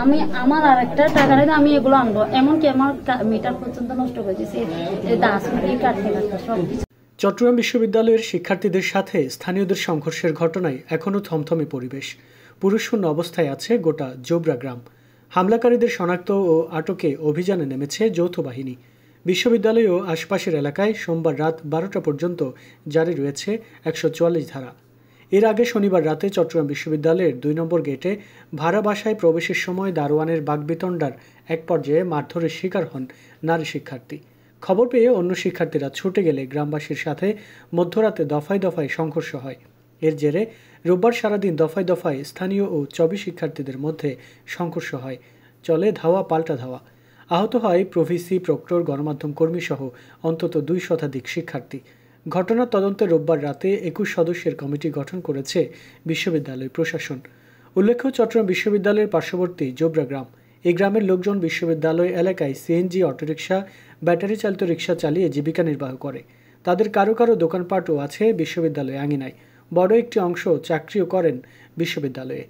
আমি আমার আর একটা টাকা নেই, আমি এগুলো আনবো, এমনকি আমার মিটার পর্যন্ত নষ্ট করে দিয়েছি, দাস কাটতে কাটতে সবকিছু। চট্টগ্রাম বিশ্ববিদ্যালয়ের শিক্ষার্থীদের সাথে স্থানীয়দের সংঘর্ষের ঘটনায় এখনও থমথমে পরিবেশ। পুরুষশূন্য অবস্থায় আছে গোটা জোবরা গ্রাম। হামলাকারীদের শনাক্ত ও আটকে অভিযানে নেমেছে যৌথ বাহিনী। বিশ্ববিদ্যালয় ও আশপাশের এলাকায় সোমবার রাত 12টা পর্যন্ত জারি রয়েছে 144 ধারা। এর আগে শনিবার রাতে চট্টগ্রাম বিশ্ববিদ্যালয়ের 2 নম্বর গেটে ভাড়া বাসায় প্রবেশের সময় দারোয়ানের বাকবিতণ্ডার এক পর্যায়ে মারধরের শিকার হন নারী শিক্ষার্থী। খবর পেয়ে অন্য শিক্ষার্থীরা ছুটে গেলে গ্রামবাসীর সাথে মধ্যরাতে দফায় দফায় সংঘর্ষ হয়। এর জেরে রোববার সারাদিন দফায় দফায় স্থানীয় ও চবি শিক্ষার্থীদের মধ্যে সংঘর্ষ হয়। চলে ধাওয়া পাল্টা ধাওয়া। আহত হয় প্রভিসি, প্রক্টর, গণমাধ্যম কর্মী সহ অন্তত 2 শতাধিক শিক্ষার্থী। ঘটনার তদন্তে রোববার রাতে 21 সদস্যের কমিটি গঠন করেছে বিশ্ববিদ্যালয় প্রশাসন। উল্লেখ্য, চট্টগ্রাম বিশ্ববিদ্যালয়ের পার্শ্ববর্তী জোবরা গ্রাম। এই গ্রামের লোকজন বিশ্ববিদ্যালয় এলাকায় সিএনজি, অটোরিকশা, ব্যাটারি চালিত রিকশা চালিয়ে জীবিকা নির্বাহ করে। তাদের কারো কারো দোকানপাটও আছে বিশ্ববিদ্যালয় আঙিনায়। বড় একটি অংশ চাকরিও করেন বিশ্ববিদ্যালয়ে।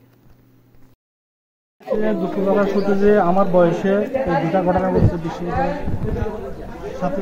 দুপুরবেলা শুধু যে আমার বয়সে এই দুটা ঘটনা ঘটেছে বিশ্ববিদ্যালয়ের সাথে।